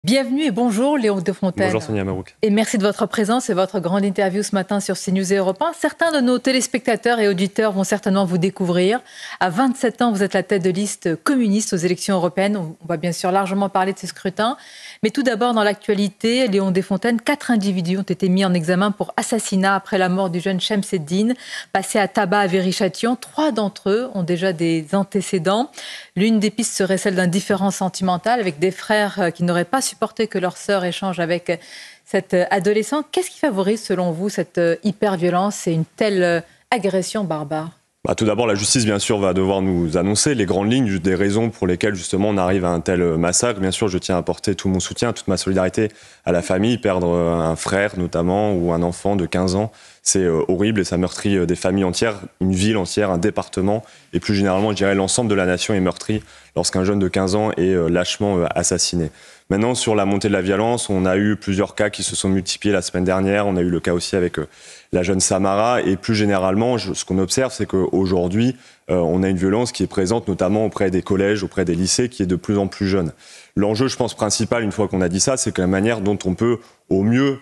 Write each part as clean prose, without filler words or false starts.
Bienvenue et bonjour Léon Defontaine. Bonjour Sonia Mabrouk. Et merci de votre présence et votre grande interview ce matin sur CNews et Europe 1. Certains de nos téléspectateurs et auditeurs vont certainement vous découvrir. À 27 ans, vous êtes la tête de liste communiste aux élections européennes. On va bien sûr largement parler de ces scrutins. Mais tout d'abord, dans l'actualité, Léon Defontaine, 4 individus ont été mis en examen pour assassinat après la mort du jeune Chemseddine, passé à tabac à Viry-Châtillon. 3 d'entre eux ont déjà des antécédents. L'une des pistes serait celle d'un différend sentimental avec des frères qui n'auraient pas supporté que leur sœur échange avec cet adolescent. Qu'est-ce qui favorise, selon vous, cette hyper-violence et une telle agression barbare ? Tout d'abord, la justice, bien sûr, va devoir nous annoncer les grandes lignes des raisons pour lesquelles, justement, on arrive à un tel massacre. Bien sûr, je tiens à apporter tout mon soutien, toute ma solidarité à la famille. Perdre un frère, notamment, ou un enfant de 15 ans, c'est horrible et ça meurtrit des familles entières, une ville entière, un département. Et plus généralement, je dirais, l'ensemble de la nation est meurtri lorsqu'un jeune de 15 ans est lâchement assassiné. Maintenant, sur la montée de la violence, on a eu plusieurs cas qui se sont multipliés la semaine dernière. On a eu le cas aussi avec la jeune Samara. Et plus généralement, ce qu'on observe, c'est qu'aujourd'hui, on a une violence qui est présente notamment auprès des collèges, auprès des lycées, qui est de plus en plus jeune. L'enjeu, je pense, principal, une fois qu'on a dit ça, c'est que la manière dont on peut, au mieux,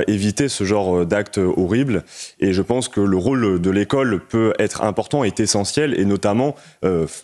éviter ce genre d'actes horribles. Et je pense que le rôle de l'école peut être important, est essentiel, et notamment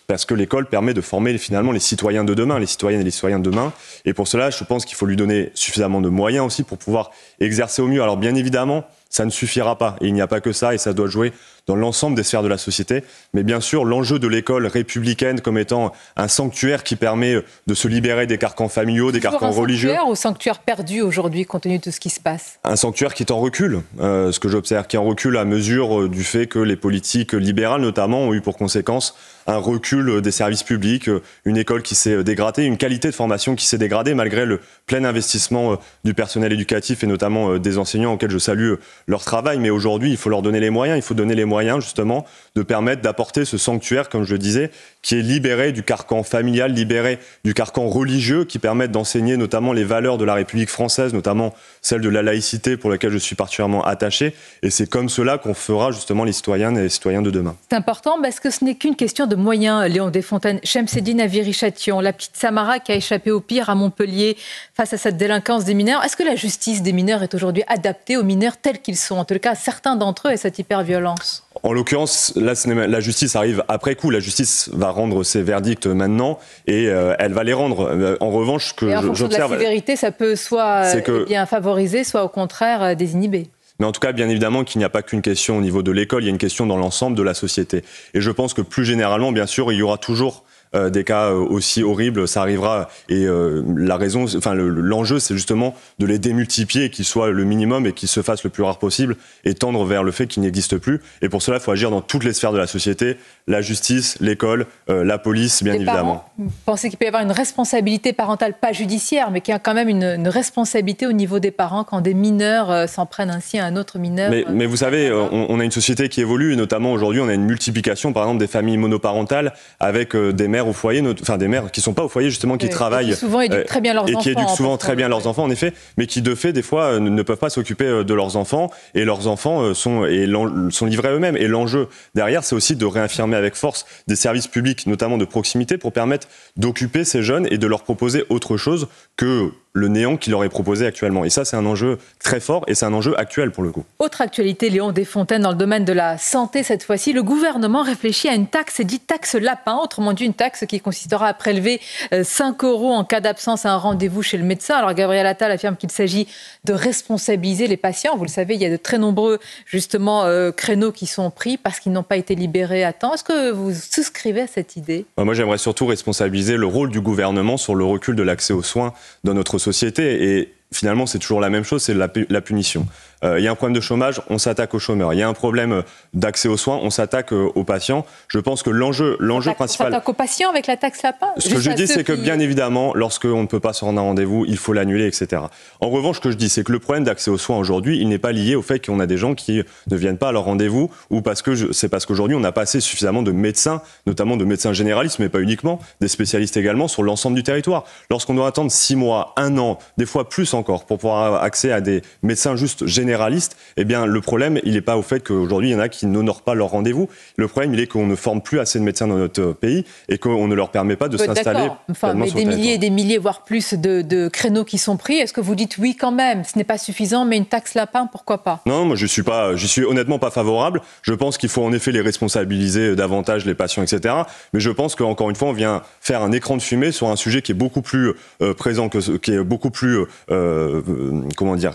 parce que l'école permet de former finalement les citoyens de demain, les citoyennes et les citoyens de demain. Et pour cela, je pense qu'il faut lui donner suffisamment de moyens aussi pour pouvoir exercer au mieux. Alors bien évidemment, ça ne suffira pas. Et il n'y a pas que ça, et ça doit jouer dans l'ensemble des sphères de la société. Mais bien sûr, l'enjeu de l'école républicaine comme étant un sanctuaire qui permet de se libérer des carcans familiaux, des carcans religieux. Un sanctuaire ou sanctuaire perdu aujourd'hui, compte tenu de ce qui se passe ? Un sanctuaire qui est en recul, ce que j'observe, qui est en recul à mesure du fait que les politiques libérales, notamment, ont eu pour conséquence un recul des services publics, une école qui s'est dégradée, une qualité de formation qui s'est dégradée malgré le plein investissement du personnel éducatif et notamment des enseignants auxquels je salue leur travail. Mais aujourd'hui, il faut leur donner les moyens. Il faut donner les moyens, justement, de permettre d'apporter ce sanctuaire, comme je le disais, qui est libéré du carcan familial, libéré du carcan religieux, qui permettent d'enseigner notamment les valeurs de la République française, notamment celle de la laïcité pour laquelle je suis particulièrement attaché. Et c'est comme cela qu'on fera justement les citoyennes et les citoyens de demain. C'est important parce que ce n'est qu'une question de moyens, Léon Defontaine. Chemseddine à Viry-Châtillon, la petite Samara qui a échappé au pire à Montpellier face à cette délinquance des mineurs. Est-ce que la justice des mineurs est aujourd'hui adaptée aux mineurs tels qu'ils sont ? En tout cas, certains d'entre eux et cette hyper-violence. En l'occurrence, là, la justice arrive après coup. La justice va rendre ses verdicts maintenant et elle va les rendre. En revanche, ce que j'observe... La sévérité, ça peut soit bien favoriser, soit au contraire désinhiber. Mais en tout cas, bien évidemment qu'il n'y a pas qu'une question au niveau de l'école, il y a une question dans l'ensemble de la société. Et je pense que plus généralement, bien sûr, il y aura toujours des cas aussi horribles, ça arrivera. Et l'enjeu, c'est justement de les démultiplier, qu'ils soient le minimum et qu'ils se fassent le plus rare possible, et tendre vers le fait qu'ils n'existent plus. Et pour cela, il faut agir dans toutes les sphères de la société, la justice, l'école, la police, bien évidemment. Vous pensez qu'il peut y avoir une responsabilité parentale, pas judiciaire, mais qu'il y a quand même une responsabilité au niveau des parents quand des mineurs s'en prennent ainsi à un autre mineur? Mais vous savez, on a une société qui évolue, et notamment aujourd'hui, on a une multiplication, par exemple, des familles monoparentales avec des mères au foyer, enfin des mères qui ne sont pas au foyer, justement, qui travaillent. Et qui souvent éduquent très bien leurs enfants. Et qui éduquent souvent très bien leurs enfants, en effet, mais qui, de fait, des fois, ne peuvent pas s'occuper de leurs enfants, et leurs enfants sont livrés à eux-mêmes. Et l'enjeu derrière, c'est aussi de réaffirmer avec force des services publics, notamment de proximité, pour permettre d'occuper ces jeunes et de leur proposer autre chose que le néant qui leur est proposé actuellement. Et ça, c'est un enjeu très fort et c'est un enjeu actuel pour le coup. Autre actualité, Léon Defontaine, dans le domaine de la santé cette fois-ci, le gouvernement réfléchit à une taxe dite taxe lapin, autrement dit une taxe qui consistera à prélever 5 € en cas d'absence à un rendez-vous chez le médecin. Alors Gabriel Attal affirme qu'il s'agit de responsabiliser les patients. Vous le savez, il y a de très nombreux justement créneaux qui sont pris parce qu'ils n'ont pas été libérés à temps. Est-ce que vous souscrivez à cette idée ? Moi, j'aimerais surtout responsabiliser le rôle du gouvernement sur le recul de l'accès aux soins dans notre société. Et finalement, c'est toujours la même chose, c'est la punition. Il y a un problème de chômage, on s'attaque aux chômeurs. Il y a un problème d'accès aux soins, on s'attaque aux patients. Je pense que l'enjeu principal... On s'attaque aux patients avec la taxe lapin ? Ce que je dis, c'est que bien évidemment, lorsqu'on ne peut pas se rendre à un rendez-vous, il faut l'annuler, etc. En revanche, ce que je dis, c'est que le problème d'accès aux soins aujourd'hui, il n'est pas lié au fait qu'on a des gens qui ne viennent pas à leur rendez-vous ou parce qu'aujourd'hui, on n'a pas assez suffisamment de médecins, notamment de médecins généralistes, mais pas uniquement, des spécialistes également sur l'ensemble du territoire. Lorsqu'on doit attendre 6 mois, 1 an, des fois plus encore, pour pouvoir avoir accès à des médecins juste généralistes, généralistes, eh bien, le problème, il n'est pas au fait qu'aujourd'hui, il y en a qui n'honorent pas leur rendez-vous. Le problème, il est qu'on ne forme plus assez de médecins dans notre pays et qu'on ne leur permet pas de s'installer. Mais des milliers et des milliers, voire plus de créneaux qui sont pris. Est-ce que vous dites oui quand même, ce n'est pas suffisant, mais une taxe lapin, pourquoi pas? Non, moi je suis honnêtement pas favorable. Je pense qu'il faut en effet les responsabiliser davantage, les patients, etc. Mais je pense qu'encore une fois, on vient faire un écran de fumée sur un sujet qui est beaucoup plus présent, qui est beaucoup plus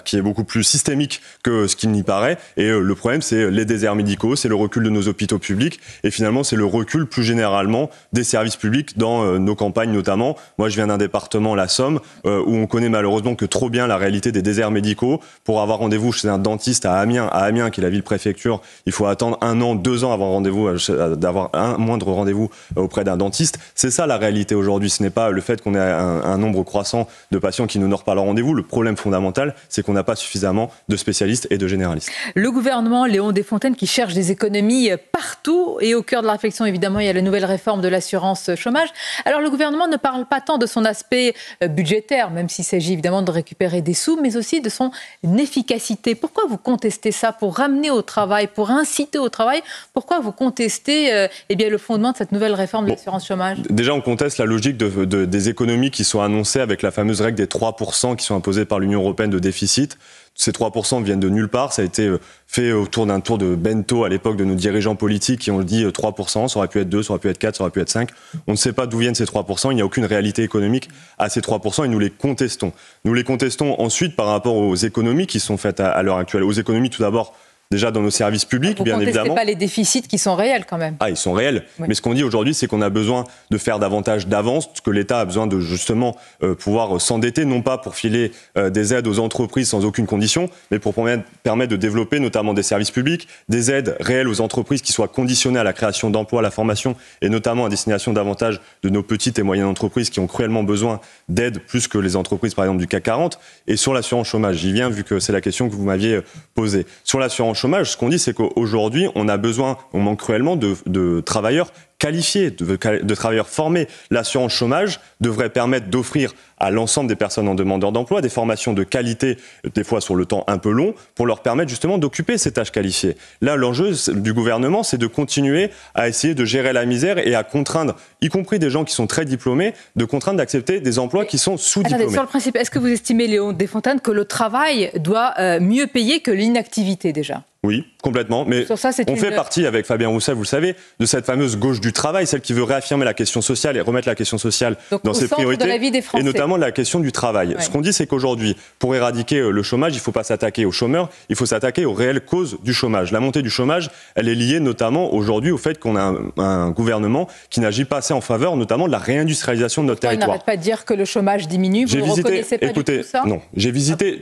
qui est beaucoup plus systémique que ce qu'il n'y paraît. Et le problème, c'est les déserts médicaux, c'est le recul de nos hôpitaux publics, et finalement, c'est le recul plus généralement des services publics dans nos campagnes notamment. Moi, je viens d'un département, la Somme, où on connaît malheureusement que trop bien la réalité des déserts médicaux. Pour avoir rendez-vous chez un dentiste à Amiens, qui est la ville-préfecture, il faut attendre 1 an, 2 ans avant d'avoir un moindre rendez-vous auprès d'un dentiste. C'est ça la réalité aujourd'hui. Ce n'est pas le fait qu'on ait un nombre croissant de patients qui n'honorent pas leur rendez-vous. Le problème fondamental, c'est qu'on n'a pas suffisamment de spécialistes et de généralistes. Le gouvernement, Léon Desfontaines, qui cherche des économies partout, et au cœur de la réflexion, évidemment, il y a la nouvelle réforme de l'assurance chômage. Alors, le gouvernement ne parle pas tant de son aspect budgétaire, même s'il s'agit évidemment de récupérer des sous, mais aussi de son efficacité. Pourquoi vous contestez ça? Pour ramener au travail, pour inciter au travail, pourquoi vous contestez le fondement de cette nouvelle réforme de l'assurance chômage? Déjà, on conteste la logique des économies qui sont annoncées avec la fameuse règle des 3% qui sont imposées par l'Union européenne de déficit. Ces 3% viennent de nulle part. Ça a été fait autour d'un tour de bento à l'époque de nos dirigeants politiques qui ont dit 3%, ça aurait pu être 2, ça aurait pu être 4, ça aurait pu être 5. On ne sait pas d'où viennent ces 3%. Il n'y a aucune réalité économique à ces 3% et nous les contestons. Nous les contestons ensuite par rapport aux économies qui sont faites à l'heure actuelle. Aux économies tout d'abord, déjà dans nos services publics, bien évidemment. Vous ne contestez pas les déficits qui sont réels quand même? Ah, ils sont réels. Oui. Mais ce qu'on dit aujourd'hui, c'est qu'on a besoin de faire davantage d'avances, que l'État a besoin de justement pouvoir s'endetter, non pas pour filer des aides aux entreprises sans aucune condition, mais pour permettre de développer notamment des services publics, des aides réelles aux entreprises qui soient conditionnées à la création d'emplois, à la formation, et notamment à destination davantage de nos petites et moyennes entreprises qui ont cruellement besoin d'aide, plus que les entreprises par exemple du CAC 40. Et sur l'assurance chômage, j'y viens vu que c'est la question que vous m'aviez posée. Sur l'assurance chômage, ce qu'on dit, c'est qu'aujourd'hui, on manque cruellement de travailleurs qualifiés, de travailleurs formés. L'assurance chômage devrait permettre d'offrir à l'ensemble des personnes en demandeur d'emploi des formations de qualité, des fois sur le temps un peu long, pour leur permettre justement d'occuper ces tâches qualifiées. Là, l'enjeu du gouvernement, c'est de continuer à essayer de gérer la misère et à contraindre, y compris des gens qui sont très diplômés, de contraindre d'accepter des emplois qui sont sous-diplômés. Sur le principe, est-ce que vous estimez, Léon Desfontaines, que le travail doit mieux payer que l'inactivité déjà? Oui, complètement. Mais on fait partie, avec Fabien Roussel, vous le savez, de cette fameuse gauche du travail, celle qui veut réaffirmer la question sociale et remettre la question sociale dans ses priorités, de la vie des Français. Et notamment la question du travail. Ouais. Ce qu'on dit, c'est qu'aujourd'hui, pour éradiquer le chômage, il ne faut pas s'attaquer aux chômeurs, il faut s'attaquer aux réelles causes du chômage. La montée du chômage, elle est liée notamment aujourd'hui au fait qu'on a un gouvernement qui n'agit pas assez en faveur notamment de la réindustrialisation de notre territoire. Il n'arrête pas de dire que le chômage diminue, vous ne reconnaissez pas du tout ça? Non, j'ai visité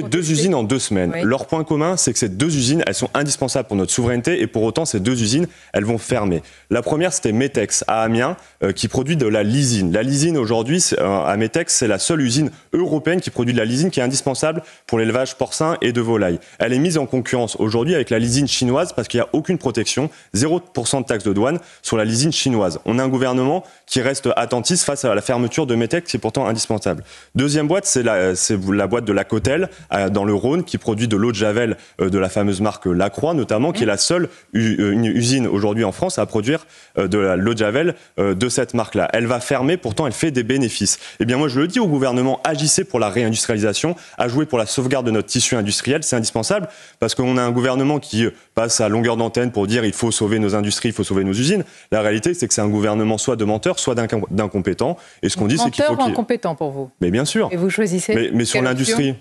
2 usines en 2 semaines. Oui. Leur point commun, c'est que ces 2 usines, elles sont indispensables pour notre souveraineté et pour autant, ces 2 usines, elles vont fermer. La première, c'était Metex à Amiens, qui produit de la lysine. La lysine, aujourd'hui, à Metex, c'est la seule usine européenne qui produit de la lysine qui est indispensable pour l'élevage porcin et de volaille. Elle est mise en concurrence aujourd'hui avec la lysine chinoise parce qu'il n'y a aucune protection, 0% de taxe de douane sur la lysine chinoise. On a un gouvernement qui reste attentiste face à la fermeture de Metex qui est pourtant indispensable. Deuxième boîte, c'est la boîte de Lacotel dans le Rhône qui produit de l'eau de Javel de la fameuse marque Lacroix notamment, qui est la seule usine aujourd'hui en France à produire de l'eau de Javel de cette marque-là. Elle va fermer, pourtant elle fait des bénéfices. Eh bien moi je le dis au gouvernement, agissez pour la réindustrialisation, à jouer pour la sauvegarde de notre tissu industriel, c'est indispensable parce qu'on a un gouvernement qui passe à longueur d'antenne pour dire il faut sauver nos industries, il faut sauver nos usines. La réalité c'est que c'est un gouvernement soit de menteurs, soit d'incompétents. Et ce qu'on dit c'est qu'il faut... Menteur ou incompétent pour vous? Mais bien sûr. Et vous choisissez? Mais sur l'industrie,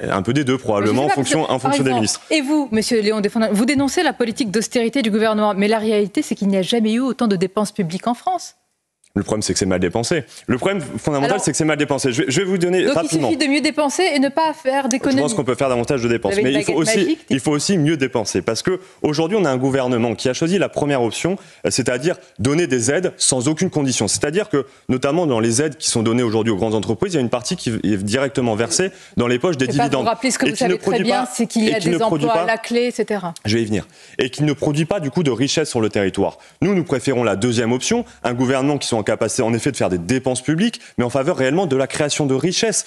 un peu des deux probablement, en fonction des ministres. Et vous, monsieur Léon Desfontaines, vous dénoncez la politique d'austérité du gouvernement, mais la réalité c'est qu'il n'y a jamais eu autant de dépenses publiques en France. Le problème, c'est que c'est mal dépensé. Le problème fondamental, c'est que c'est mal dépensé. Je vais vous donner donc rapidement. Il suffit de mieux dépenser et ne pas faire d'économies. Je pense qu'on peut faire davantage de dépenses. Mais il faut aussi mieux dépenser. Parce qu'aujourd'hui, on a un gouvernement qui a choisi la première option, c'est-à-dire donner des aides sans aucune condition. C'est-à-dire que, notamment dans les aides qui sont données aujourd'hui aux grandes entreprises, il y a une partie qui est directement versée dans les poches des dividendes. Vous rappelez ce que vous savez très bien, c'est qu'il y a des emplois à la clé, etc. Je vais y venir. Et qui ne produit pas, du coup, de richesse sur le territoire. Nous préférons la deuxième option, un gouvernement qui soit en capacité en effet de faire des dépenses publiques, mais en faveur réellement de la création de richesses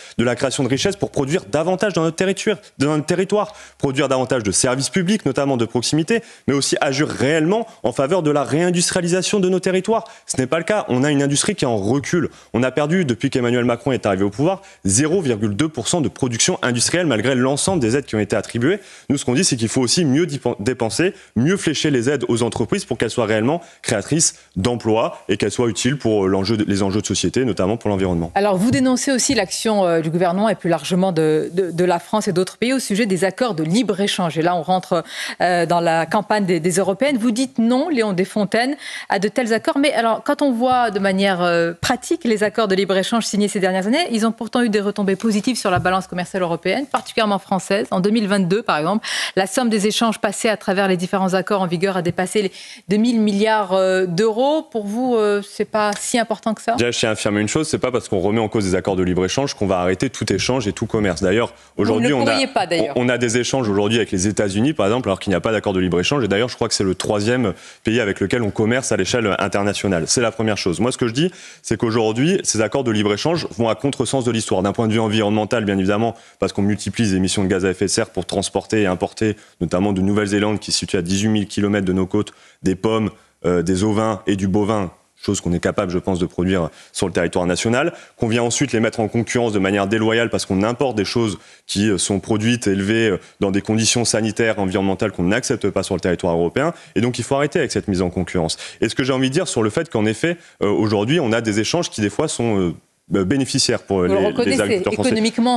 pour produire davantage dans notre territoire, produire davantage de services publics, notamment de proximité, mais aussi agir réellement en faveur de la réindustrialisation de nos territoires. Ce n'est pas le cas. On a une industrie qui est en recul. On a perdu, depuis qu'Emmanuel Macron est arrivé au pouvoir, 0,2% de production industrielle malgré l'ensemble des aides qui ont été attribuées. Nous, ce qu'on dit, c'est qu'il faut aussi mieux dépenser, mieux flécher les aides aux entreprises pour qu'elles soient réellement créatrices d'emplois et qu'elles soient utiles pour les enjeux de société, notamment pour l'environnement. Alors, vous dénoncez aussi l'action du gouvernement et plus largement de la France et d'autres pays au sujet des accords de libre-échange. Et là, on rentre dans la campagne des européennes. Vous dites non, Léon Desfontaines, à de tels accords. Mais alors, quand on voit de manière pratique les accords de libre-échange signés ces dernières années, ils ont pourtant eu des retombées positives sur la balance commerciale européenne, particulièrement française. En 2022, par exemple, la somme des échanges passés à travers les différents accords en vigueur a dépassé les 2000 milliards d'euros. Pour vous, c'est pas si important que ça? Déjà, je tiens à affirmer une chose, c'est pas parce qu'on remet en cause des accords de libre-échange qu'on va arrêter tout échange et tout commerce. D'ailleurs, aujourd'hui, on a des échanges aujourd'hui avec les États-Unis, par exemple, alors qu'il n'y a pas d'accord de libre-échange. Et d'ailleurs, je crois que c'est le 3e pays avec lequel on commerce à l'échelle internationale. C'est la première chose. Moi, ce que je dis, c'est qu'aujourd'hui, ces accords de libre-échange vont à contresens de l'histoire. D'un point de vue environnemental, bien évidemment, parce qu'on multiplie les émissions de gaz à effet de serre pour transporter et importer, notamment de Nouvelle-Zélande, qui se situe à 18 000 km de nos côtes, des pommes, des ovins et du bovin, chose qu'on est capable, je pense, de produire sur le territoire national, qu'on vient ensuite les mettre en concurrence de manière déloyale parce qu'on importe des choses qui sont produites, élevées dans des conditions sanitaires, environnementales qu'on n'accepte pas sur le territoire européen. Et donc, il faut arrêter avec cette mise en concurrence. Et ce que j'ai envie de dire sur le fait qu'en effet, aujourd'hui, on a des échanges qui, des fois, sont bénéficiaire pour les agriculteurs français.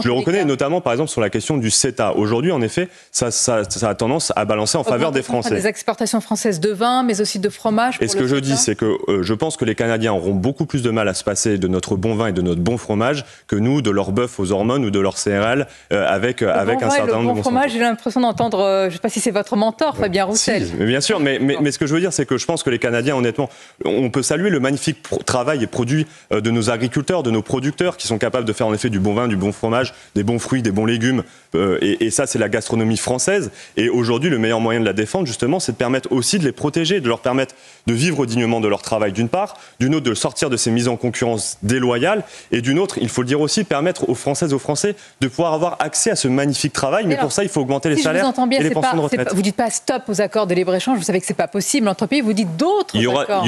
Je le reconnais, notamment par exemple sur la question du CETA. Aujourd'hui, en effet, ça a tendance à balancer en faveur des Français. Des exportations françaises de vin, mais aussi de fromage. Et ce que je dis, c'est que je pense que les Canadiens auront beaucoup plus de mal à se passer de notre bon vin et de notre bon fromage que nous, de leur bœuf aux hormones ou de leur céréales avec un certain nombre de bon fromage. J'ai l'impression d'entendre, je ne sais pas si c'est votre mentor, Fabien Roussel. Si, mais bien sûr, mais ce que je veux dire, c'est que je pense que les Canadiens, honnêtement, on peut saluer le magnifique travail et produit de nos agriculteurs, de nos producteurs qui sont capables de faire en effet du bon vin, du bon fromage, des bons fruits, des bons légumes. Et ça, c'est la gastronomie française. Et aujourd'hui, le meilleur moyen de la défendre, justement, c'est de permettre aussi de les protéger, de leur permettre de vivre dignement de leur travail, d'une part, d'une autre, de sortir de ces mises en concurrence déloyales, et d'une autre, il faut le dire aussi, permettre aux Françaises et aux Français de pouvoir avoir accès à ce magnifique travail. Mais pour ça, il faut augmenter les salaires et les pensions de retraite. Vous ne dites pas stop aux accords de libre-échange, vous savez que ce n'est pas possible entre pays, vous dites d'autres accords.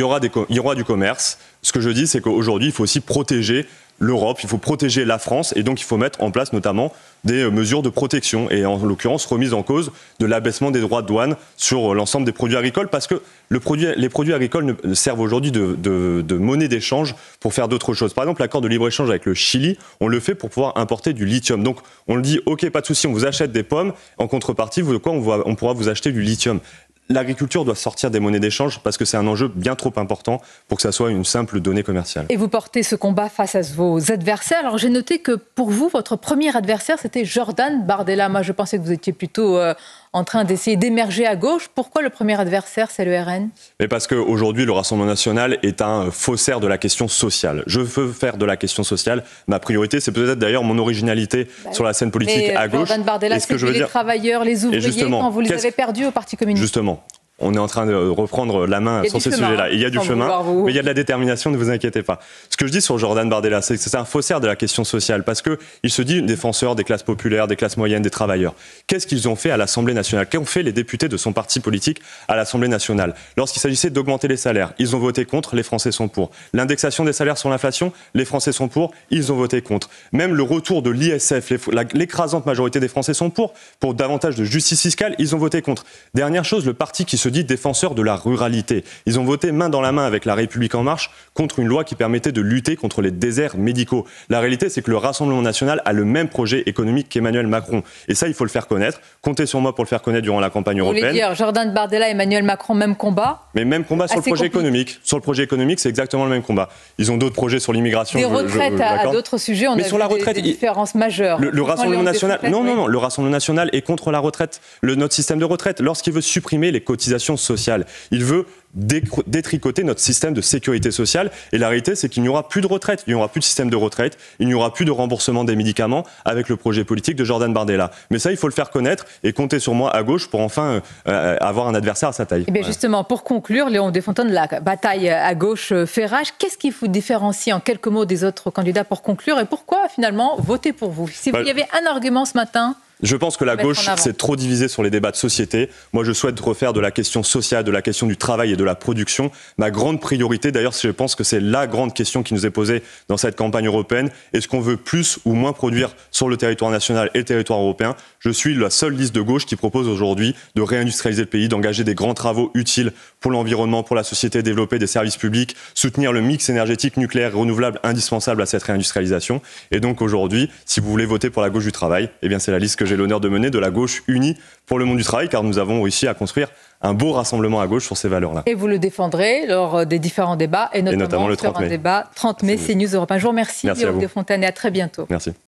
Il y aura du commerce. Ce que je dis, c'est qu'aujourd'hui, il faut aussi protéger l'Europe, il faut protéger la France, et donc il faut mettre en place notamment des mesures de protection, et en l'occurrence remise en cause de l'abaissement des droits de douane sur l'ensemble des produits agricoles, parce que les produits agricoles servent aujourd'hui de monnaie d'échange pour faire d'autres choses. Par exemple, l'accord de libre-échange avec le Chili, on le fait pour pouvoir importer du lithium. Donc on le dit, ok, pas de souci, on vous achète des pommes, en contrepartie, on pourra vous acheter du lithium. L'agriculture doit sortir des monnaies d'échange parce que c'est un enjeu bien trop important pour que ça soit une simple donnée commerciale. Et vous portez ce combat face à vos adversaires. Alors j'ai noté que pour vous, votre premier adversaire, c'était Jordan Bardella. Moi, je pensais que vous étiez plutôt en train d'essayer d'émerger à gauche. Pourquoi le premier adversaire, c'est le RN ? Mais parce qu'aujourd'hui, le Rassemblement national est un faussaire de la question sociale. Je veux faire de la question sociale ma priorité. C'est peut-être d'ailleurs mon originalité sur la scène politique à gauche. Jordan Bardella, c'est les travailleurs, les ouvriers, quand vous les avez perdus au Parti communiste. Justement. On est en train de reprendre la main sur ces sujets-là. Il y a du chemin, mais il y a de la détermination, ne vous inquiétez pas. Ce que je dis sur Jordan Bardella, c'est que c'est un faussaire de la question sociale, parce qu'il se dit défenseur des classes populaires, des classes moyennes, des travailleurs. Qu'est-ce qu'ils ont fait à l'Assemblée nationale ? Qu'ont fait les députés de son parti politique à l'Assemblée nationale ? Lorsqu'il s'agissait d'augmenter les salaires, ils ont voté contre, les Français sont pour. L'indexation des salaires sur l'inflation, les Français sont pour, ils ont voté contre. Même le retour de l'ISF, l'écrasante majorité des Français sont pour davantage de justice fiscale, ils ont voté contre. Dernière chose, le parti qui se dit défenseur de la ruralité. Ils ont voté main dans la main avec La République En Marche contre une loi qui permettait de lutter contre les déserts médicaux. La réalité, c'est que le Rassemblement national a le même projet économique qu'Emmanuel Macron. Et ça, il faut le faire connaître. Comptez sur moi pour le faire connaître durant la campagne européenne. Vous voulez dire Jordan Bardella, Emmanuel Macron, même combat ? Mais même combat sur le projet économique. Sur le projet économique, c'est exactement le même combat. Ils ont d'autres projets sur l'immigration. Des retraites à d'autres sujets, on a sur la retraite, des différences majeures. Le Rassemblement national, non, le Rassemblement national est contre la retraite, notre système de retraite. Lorsqu'il veut supprimer les cotisations sociales, il veut détricoter notre système de sécurité sociale. Et la réalité, c'est qu'il n'y aura plus de retraite, il n'y aura plus de système de retraite, il n'y aura plus de remboursement des médicaments avec le projet politique de Jordan Bardella. Mais ça, il faut le faire connaître et compter sur moi à gauche pour enfin avoir un adversaire à sa taille. Et bien justement, pour conclure, Léon Desfontaines, la bataille à gauche fait rage. Qu'est-ce qui vous différencie en quelques mots des autres candidats pour conclure et pourquoi finalement voter pour vous? Si vous y avez un argument ce matin. Je pense que la gauche s'est trop divisée sur les débats de société. Moi, je souhaite refaire de la question sociale, de la question du travail et de la production ma grande priorité. D'ailleurs, je pense que c'est la grande question qui nous est posée dans cette campagne européenne. Est-ce qu'on veut plus ou moins produire sur le territoire national et le territoire européen? Je suis la seule liste de gauche qui propose aujourd'hui de réindustrialiser le pays, d'engager des grands travaux utiles pour l'environnement, pour la société, développer des services publics, soutenir le mix énergétique nucléaire et renouvelable indispensable à cette réindustrialisation. Et donc aujourd'hui, si vous voulez voter pour la gauche du travail, eh bien c'est la liste que j'ai l'honneur de mener, de la gauche unie pour le monde du travail, car nous avons réussi à construire un beau rassemblement à gauche sur ces valeurs-là. Et vous le défendrez lors des différents débats, et notamment le 30 sur un mai. débat 30 mai, CNews Europe 1. Je vous remercie, Léon Desfontaines, et à très bientôt. Merci.